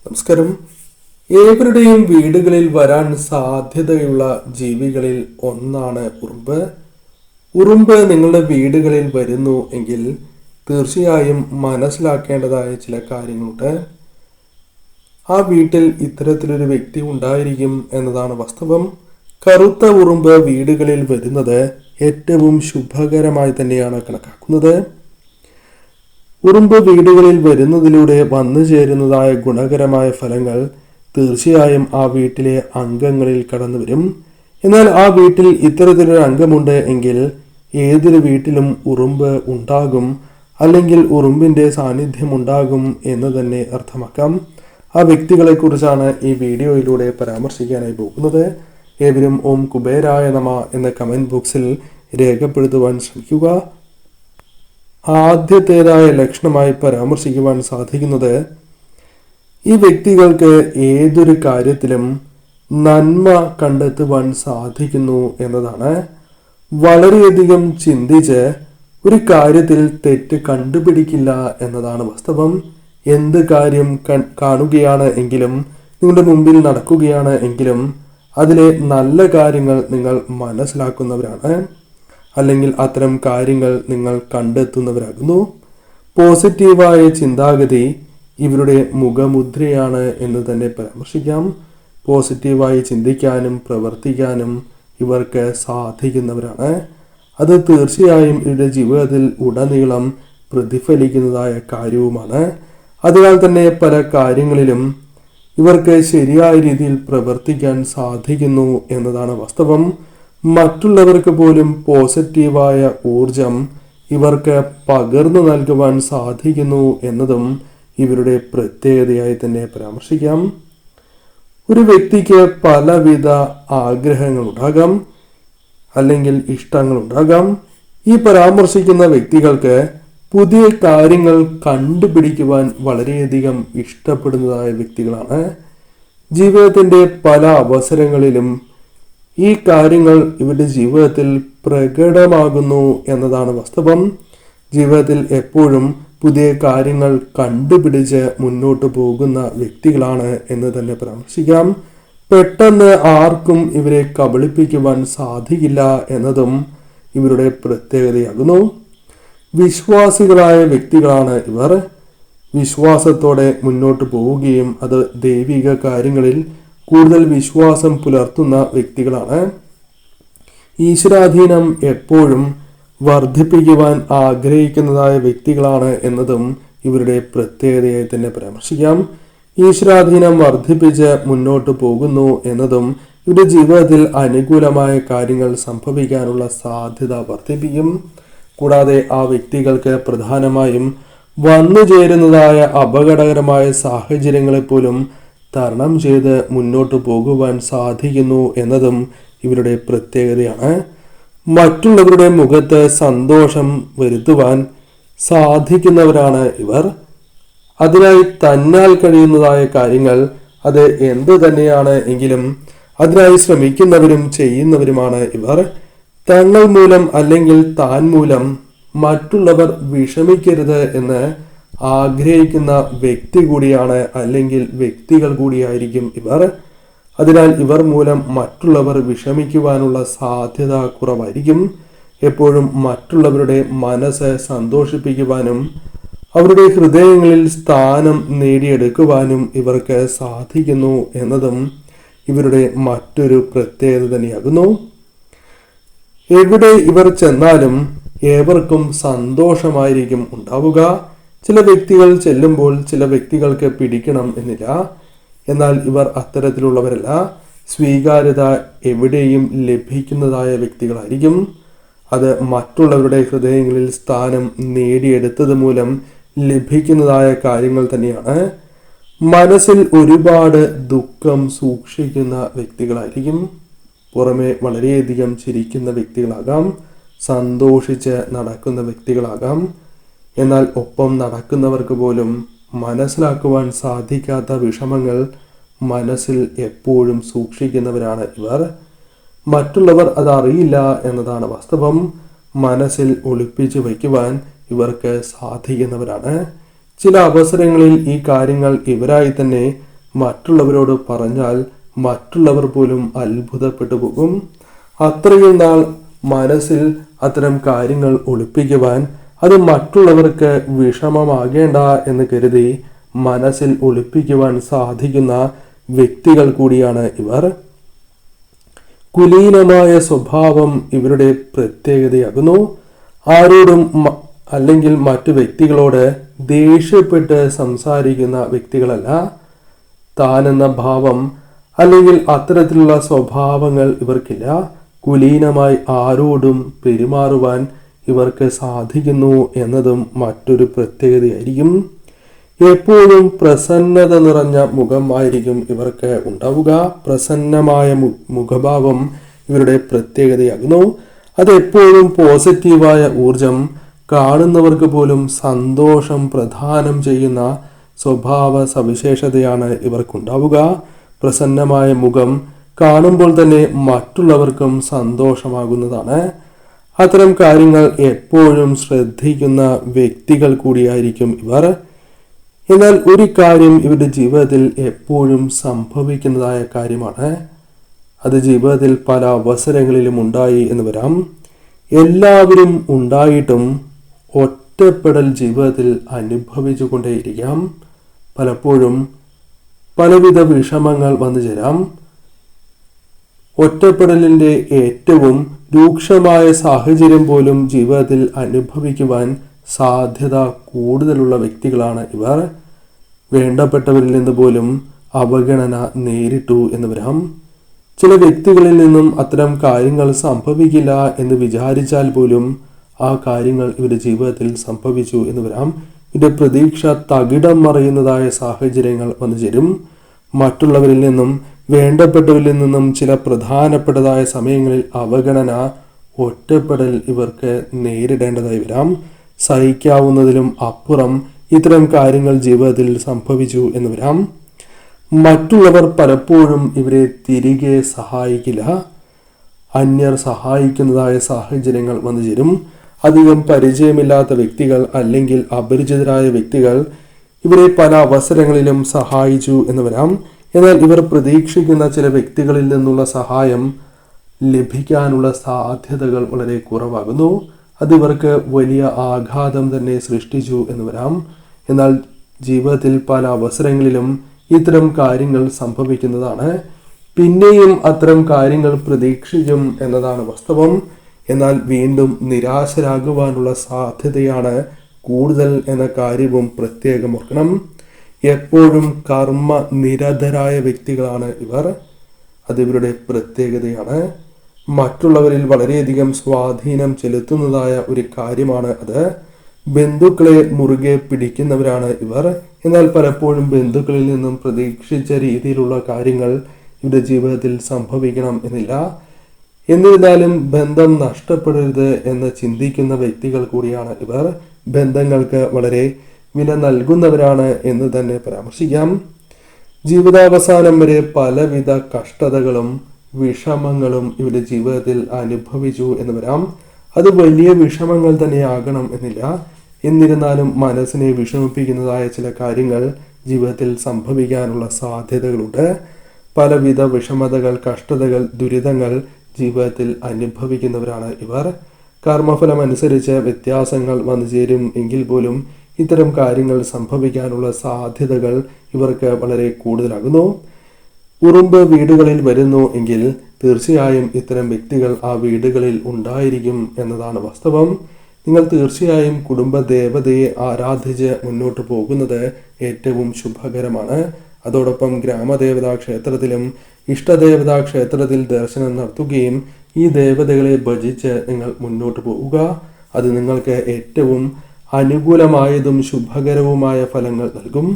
നമസ്കാരം. ഏവരുടെയും വീടുകളിൽ വരാൻ സാധ്യതയുള്ള ജീവികളിൽ ഒന്നാണ് ഉറുമ്പ്. ഉറുമ്പ് നിങ്ങളുടെ വീടുകളിൽ വരുന്നു എങ്കിൽ തീർച്ചയായും മനസ്സിലാക്കേണ്ടതായ ചില കാര്യങ്ങളുണ്ട്. ആ വീട്ടിൽ ഇത്തരത്തിലൊരു വ്യക്തി ഉണ്ടായിരിക്കും എന്നതാണ് വാസ്തവം. കറുത്ത ഉറുമ്പ് വീടുകളിൽ വരുന്നത് ഏറ്റവും ശുഭകരമായി തന്നെയാണ് കണക്കാക്കുന്നത്. ഉറുമ്പ് വീടുകളിൽ വരുന്നതിലൂടെ വന്നു ചേരുന്നതായ ഗുണകരമായ ഫലങ്ങൾ തീർച്ചയായും ആ വീട്ടിലെ അംഗങ്ങളിൽ കടന്നു വരും. എന്നാൽ ആ വീട്ടിൽ ഇത്തരത്തിലൊരു അംഗമുണ്ട് എങ്കിൽ ഏതൊരു വീട്ടിലും ഉറുമ്പ് ഉണ്ടാകും, അല്ലെങ്കിൽ ഉറുമ്പിന്റെ സാന്നിധ്യം ഉണ്ടാകും എന്ന് തന്നെ അർത്ഥമാക്കാം. ആ വ്യക്തികളെ കുറിച്ചാണ് ഈ വീഡിയോയിലൂടെ പരാമർശിക്കാനായി പോകുന്നത്. ഏവരും ഓം കുബേരായ നമ എന്ന കമന്റ് ബോക്സിൽ രേഖപ്പെടുത്തുവാൻ ശ്രമിക്കുക. ആദ്യത്തേതായ ലക്ഷണമായി പരാമർശിക്കുവാൻ സാധിക്കുന്നത്, ഈ വ്യക്തികൾക്ക് ഏതൊരു കാര്യത്തിലും നന്മ കണ്ടെത്തുവാൻ സാധിക്കുന്നു എന്നതാണ്. വളരെയധികം ചിന്തിച്ച് ഒരു കാര്യത്തിൽ തെറ്റ് കണ്ടുപിടിക്കില്ല എന്നതാണ് വാസ്തവം. എന്ത് കാര്യം കാണുകയാണ് എങ്കിലും, നിങ്ങളുടെ മുമ്പിൽ നടക്കുകയാണ് എങ്കിലും അതിലെ നല്ല കാര്യങ്ങൾ നിങ്ങൾ മനസ്സിലാക്കുന്നവരാണ്, അല്ലെങ്കിൽ അത്തരം കാര്യങ്ങൾ നിങ്ങൾ കണ്ടെത്തുന്നവരാകുന്നു. പോസിറ്റീവായ ചിന്താഗതി ഇവരുടെ മുഖമുദ്രയാണ് എന്ന് തന്നെ പരാമർശിക്കാം. പോസിറ്റീവായി ചിന്തിക്കാനും പ്രവർത്തിക്കാനും ഇവർക്ക് സാധിക്കുന്നവരാണ്. അത് തീർച്ചയായും ഇവരുടെ ജീവിതത്തിൽ ഉടനീളം പ്രതിഫലിക്കുന്നതായ കാര്യവുമാണ്. അതിനാൽ തന്നെ പല കാര്യങ്ങളിലും ഇവർക്ക് ശരിയായ രീതിയിൽ പ്രവർത്തിക്കാൻ സാധിക്കുന്നു എന്നതാണ് വാസ്തവം. മറ്റുള്ളവർക്ക് പോലും പോസിറ്റീവായ ഊർജം ഇവർക്ക് പകർന്നു നൽകുവാൻ സാധിക്കുന്നു എന്നതും ഇവരുടെ പ്രത്യേകതയായി തന്നെ പരാമർശിക്കാം. ഒരു വ്യക്തിക്ക് പലവിധ ആഗ്രഹങ്ങൾ ഉണ്ടാകാം, അല്ലെങ്കിൽ ഇഷ്ടങ്ങൾ ഉണ്ടാകാം. ഈ പരാമർശിക്കുന്ന വ്യക്തികൾക്ക് പുതിയ കാര്യങ്ങൾ കണ്ടുപിടിക്കുവാൻ വളരെയധികം ഇഷ്ടപ്പെടുന്നതായ വ്യക്തികളാണ്. ജീവിതത്തിന്റെ പല അവസരങ്ങളിലും ഈ കാര്യങ്ങൾ ഇവരുടെ ജീവിതത്തിൽ പ്രകടമാകുന്നു എന്നതാണ് വാസ്തവം. ജീവിതത്തിൽ എപ്പോഴും പുതിയ കാര്യങ്ങൾ കണ്ടുപിടിച്ച് മുന്നോട്ട് പോകുന്ന വ്യക്തികളാണ് എന്ന് തന്നെ പരാമർശിക്കാം. പെട്ടെന്ന് ആർക്കും ഇവരെ കബളിപ്പിക്കുവാൻ സാധിക്കില്ല എന്നതും ഇവരുടെ പ്രത്യേകതയാകുന്നു. വിശ്വാസികളായ വ്യക്തികളാണ് ഇവർ. വിശ്വാസത്തോടെ മുന്നോട്ട് പോവുകയും അത് ദൈവിക കാര്യങ്ങളിൽ കൂടുതൽ വിശ്വാസം പുലർത്തുന്ന വ്യക്തികളാണ്. ഈശ്വരാധീനം എപ്പോഴും വർദ്ധിപ്പിക്കുവാൻ ആഗ്രഹിക്കുന്നതായ വ്യക്തികളാണ് എന്നതും ഇവരുടെ പ്രത്യേകതയായി തന്നെ പരാമർശിക്കാം. ഈശ്വരാധീനം വർദ്ധിപ്പിച്ച് മുന്നോട്ട് പോകുന്നു എന്നതും ഇവരുടെ ജീവിതത്തിൽ അനുകൂലമായ കാര്യങ്ങൾ സംഭവിക്കാനുള്ള സാധ്യത വർദ്ധിപ്പിക്കും. കൂടാതെ ആ വ്യക്തികൾക്ക് പ്രധാനമായും വന്നു ചേരുന്നതായ അപകടകരമായ സാഹചര്യങ്ങളെപ്പോലും തരണം ചെയ്ത് മുന്നോട്ട് പോകുവാൻ സാധിക്കുന്നു എന്നതും ഇവരുടെ പ്രത്യേകതയാണ്. മറ്റുള്ളവരുടെ മുഖത്ത് സന്തോഷം വരുത്തുവാൻ സാധിക്കുന്നവരാണ് ഇവർ. അതിനായി തന്നാൽ കഴിയുന്നതായ കാര്യങ്ങൾ അത് എന്തു തന്നെയാണ് എങ്കിലും അതിനായി ശ്രമിക്കുന്നവരും ചെയ്യുന്നവരുമാണ് ഇവർ. തങ്ങൾ മൂലം അല്ലെങ്കിൽ താൻ മൂലം മറ്റുള്ളവർ വിഷമിക്കരുത് എന്ന് ആഗ്രഹിക്കുന്ന വ്യക്തി കൂടിയാണ്, അല്ലെങ്കിൽ വ്യക്തികൾ കൂടിയായിരിക്കും ഇവർ. അതിനാൽ ഇവർ മൂലം മറ്റുള്ളവർ വിഷമിക്കുവാനുള്ള സാധ്യത കുറവായിരിക്കും. എപ്പോഴും മറ്റുള്ളവരുടെ മനസ്സ് സന്തോഷിപ്പിക്കുവാനും അവരുടെ ഹൃദയങ്ങളിൽ സ്ഥാനം നേടിയെടുക്കുവാനും ഇവർക്ക് സാധിക്കുന്നു എന്നതും ഇവരുടെ മറ്റൊരു പ്രത്യേകത തന്നെയാകുന്നു. എവിടെ ഇവർ ചെന്നാലും ഏവർക്കും സന്തോഷമായിരിക്കും ഉണ്ടാവുക. ചില വ്യക്തികൾ ചെല്ലുമ്പോൾ ചില വ്യക്തികൾക്ക് പിടിക്കണം എന്നില്ല. എന്നാൽ ഇവർ അത്തരത്തിലുള്ളവരല്ല. സ്വീകാര്യത എവിടെയും ലഭിക്കുന്നതായ വ്യക്തികളായിരിക്കും. അത് മറ്റുള്ളവരുടെ ഹൃദയങ്ങളിൽ സ്ഥാനം നേടിയെടുത്തത് മൂലം ലഭിക്കുന്നതായ കാര്യങ്ങൾ തന്നെയാണ്. മനസ്സിൽ ഒരുപാട് ദുഃഖം സൂക്ഷിക്കുന്ന വ്യക്തികളായിരിക്കും. പുറമെ വളരെയധികം ചിരിക്കുന്ന വ്യക്തികളാകാം, സന്തോഷിച്ച് നടക്കുന്ന വ്യക്തികളാകാം. എന്നാൽ ഒപ്പം നടക്കുന്നവർക്ക് പോലും മനസ്സിലാക്കുവാൻ സാധിക്കാത്ത വിഷമങ്ങൾ മനസ്സിൽ എപ്പോഴും സൂക്ഷിക്കുന്നവരാണ് ഇവർ. മറ്റുള്ളവർ അതറിയില്ല എന്നതാണ് വാസ്തവം. മനസ്സിൽ ഒളിപ്പിച്ചു വയ്ക്കുവാൻ ഇവർക്ക് സാധിക്കുന്നവരാണ്. ചില അവസരങ്ങളിൽ ഈ കാര്യങ്ങൾ ഇവരായി തന്നെ മറ്റുള്ളവരോട് പറഞ്ഞാൽ മറ്റുള്ളവർ പോലും അത്ഭുതപ്പെട്ടു പോകും. അത്രയും നാൾ മനസ്സിൽ അത്തരം കാര്യങ്ങൾ ഒളിപ്പിക്കുവാൻ, അത് മറ്റുള്ളവർക്ക് വിഷമമാകേണ്ട എന്ന് കരുതി മനസ്സിൽ ഒളിപ്പിക്കുവാൻ സാധിക്കുന്ന വ്യക്തികൾ കൂടിയാണ് ഇവർ. കുലീനമായ സ്വഭാവം ഇവരുടെ പ്രത്യേകതയാകുന്നു. ആരോടും അല്ലെങ്കിൽ മറ്റു വ്യക്തികളോട് ദേഷ്യപ്പെട്ട് സംസാരിക്കുന്ന വ്യക്തികളല്ല. താനെന്ന ഭാവം അല്ലെങ്കിൽ അത്തരത്തിലുള്ള സ്വഭാവങ്ങൾ ഇവർക്കില്ല. കുലീനമായി ആരോടും പെരുമാറുവാൻ ഇവർക്ക് സാധിക്കുന്നു എന്നതും മറ്റൊരു പ്രത്യേകതയായിരിക്കും. എപ്പോഴും പ്രസന്നത നിറഞ്ഞ മുഖമായിരിക്കും ഇവർക്ക് ഉണ്ടാവുക. പ്രസന്നമായ മുഖഭാവം ഇവരുടെ പ്രത്യേകതയാകുന്നു. അതെപ്പോഴും പോസിറ്റീവായ ഊർജം, കാണുന്നവർക്ക് പോലും സന്തോഷം പ്രദാനം ചെയ്യുന്ന സ്വഭാവ സവിശേഷതയാണ് ഇവർക്കുണ്ടാവുക. പ്രസന്നമായ മുഖം കാണുമ്പോൾ തന്നെ മറ്റുള്ളവർക്കും സന്തോഷമാകുന്നതാണ്. അത്തരം കാര്യങ്ങൾ എപ്പോഴും ശ്രദ്ധിക്കുന്ന വ്യക്തികൾ കൂടിയായിരിക്കും ഇവർ. എന്നാൽ ഒരു കാര്യം ഇവരുടെ ജീവിതത്തിൽ എപ്പോഴും സംഭവിക്കുന്നതായ കാര്യമാണ്. അത് ജീവിതത്തിൽ പല അവസരങ്ങളിലും ഉണ്ടായി എന്ന് വരാം. എല്ലാവരും ഉണ്ടായിട്ടും ഒറ്റപ്പെടൽ ജീവിതത്തിൽ അനുഭവിച്ചു കൊണ്ടേയിരിക്കാം. പലപ്പോഴും പലവിധ വിഷമങ്ങൾ വന്നു ചേരാം. ഒറ്റപ്പെടലിൻ്റെ ഏറ്റവും രൂക്ഷമായ സാഹചര്യം പോലും ജീവിതത്തിൽ അനുഭവിക്കുവാൻ സാധ്യത കൂടുതലുള്ള വ്യക്തികളാണ് ഇവർ. വേണ്ടപ്പെട്ടവരിൽ നിന്ന് പോലും അവഗണന നേരിട്ടു എന്ന് വരാം. ചില വ്യക്തികളിൽ നിന്നും അത്തരം കാര്യങ്ങൾ സംഭവിക്കില്ല എന്ന് വിചാരിച്ചാൽ പോലും ആ കാര്യങ്ങൾ ഇവരുടെ ജീവിതത്തിൽ സംഭവിച്ചു എന്ന് വരാം. ഇവരുടെ പ്രതീക്ഷ തകിടം മറിയുന്നതായ സാഹചര്യങ്ങൾ വന്നു ചേരും. മറ്റുള്ളവരിൽ നിന്നും വേണ്ടപ്പെട്ടവരിൽ നിന്നും ചില പ്രധാനപ്പെട്ടതായ സമയങ്ങളിൽ അവഗണന, ഒറ്റപ്പെടൽ ഇവർക്ക് നേരിടേണ്ടതായി വരാം. സഹിക്കാവുന്നതിലും അപ്പുറം ഇത്തരം കാര്യങ്ങൾ ജീവിതത്തിൽ സംഭവിച്ചു എന്ന് വരാം. മറ്റുള്ളവർ പലപ്പോഴും ഇവരെ തിരികെ സഹായിക്കില്ല. അന്യർ സഹായിക്കുന്നതായ സാഹചര്യങ്ങൾ വന്നു ചേരും. അധികം പരിചയമില്ലാത്ത വ്യക്തികൾ അല്ലെങ്കിൽ അപരിചിതരായ വ്യക്തികൾ ഇവരെ പല അവസരങ്ങളിലും സഹായിച്ചു എന്ന് വരാം. എന്നാൽ ഇവർ പ്രതീക്ഷിക്കുന്ന ചില വ്യക്തികളിൽ നിന്നുള്ള സഹായം ലഭിക്കാനുള്ള സാധ്യതകൾ വളരെ കുറവാകുന്നു. അത് ഇവർക്ക് വലിയ ആഘാതം തന്നെ സൃഷ്ടിച്ചു എന്ന് വരാം. എന്നാൽ ജീവിതത്തിൽ പല അവസരങ്ങളിലും ഇത്തരം കാര്യങ്ങൾ സംഭവിക്കുന്നതാണ്. പിന്നെയും അത്തരം കാര്യങ്ങൾ പ്രതീക്ഷിക്കും എന്നതാണ് വാസ്തവം. എന്നാൽ വീണ്ടും നിരാശരാകുവാനുള്ള സാധ്യതയാണ് കൂടുതൽ എന്ന കാര്യവും പ്രത്യേകം ഓർക്കണം. എപ്പോഴും കർമ്മ നിരതരായ വ്യക്തികളാണ് ഇവർ. അതിവരുടെ പ്രത്യേകതയാണ്. മറ്റുള്ളവരിൽ വളരെയധികം സ്വാധീനം ചെലുത്തുന്നതായ ഒരു കാര്യമാണ് അത്. ബന്ധുക്കളെ മുറുകെ പിടിക്കുന്നവരാണ് ഇവർ. എന്നാൽ പലപ്പോഴും ബന്ധുക്കളിൽ നിന്നും പ്രതീക്ഷിച്ച രീതിയിലുള്ള കാര്യങ്ങൾ ഇവരുടെ ജീവിതത്തിൽ സംഭവിക്കണം എന്നില്ല. എന്നിരുന്നാലും ബന്ധം നഷ്ടപ്പെടരുത് എന്ന് ചിന്തിക്കുന്ന വ്യക്തികൾ കൂടിയാണ് ഇവർ. ബന്ധങ്ങൾക്ക് വളരെ വില നൽകുന്നവരാണ് എന്ന് തന്നെ പരാമർശിക്കാം. ജീവിതാവസാനം വരെ പലവിധ കഷ്ടതകളും വിഷമങ്ങളും ഇവരുടെ ജീവിതത്തിൽ അനുഭവിച്ചു എന്ന് വരാം. അത് വലിയ വിഷമങ്ങൾ തന്നെ ആകണം എന്നില്ല. എന്നിരുന്നാലും മനസ്സിനെ വിഷമിപ്പിക്കുന്നതായ ചില കാര്യങ്ങൾ ജീവിതത്തിൽ സംഭവിക്കാനുള്ള സാധ്യതകളുണ്ട്. പലവിധ വിഷമതകൾ, കഷ്ടതകൾ, ദുരിതങ്ങൾ ജീവിതത്തിൽ അനുഭവിക്കുന്നവരാണ് ഇവർ. കർമ്മഫലം അനുസരിച്ച് വ്യത്യാസങ്ങൾ വന്നു ചേരും എങ്കിൽ പോലും ഇത്തരം കാര്യങ്ങൾ സംഭവിക്കാനുള്ള സാധ്യതകൾ ഇവർക്ക് വളരെ കൂടുതലാകുന്നു. ഉറുമ്പ് വീടുകളിൽ വരുന്നു എങ്കിൽ തീർച്ചയായും ഇത്തരം വ്യക്തികൾ ആ വീടുകളിൽ ഉണ്ടായിരിക്കും എന്നതാണ് വാസ്തവം. നിങ്ങൾ തീർച്ചയായും കുടുംബ ദേവതയെ ആരാധിച്ച് മുന്നോട്ട് പോകുന്നത് ഏറ്റവും ശുഭകരമാണ്. അതോടൊപ്പം ഗ്രാമദേവതാ ക്ഷേത്രത്തിലും ഇഷ്ടദേവതാ ക്ഷേത്രത്തിൽ ദർശനം നടത്തുകയും ഈ ദേവതകളെ ഭജിച്ച് നിങ്ങൾ മുന്നോട്ട് പോവുക. അത് നിങ്ങൾക്ക് ഏറ്റവും അനുകൂലമായതും ശുഭകരവുമായ ഫലങ്ങൾ നൽകും.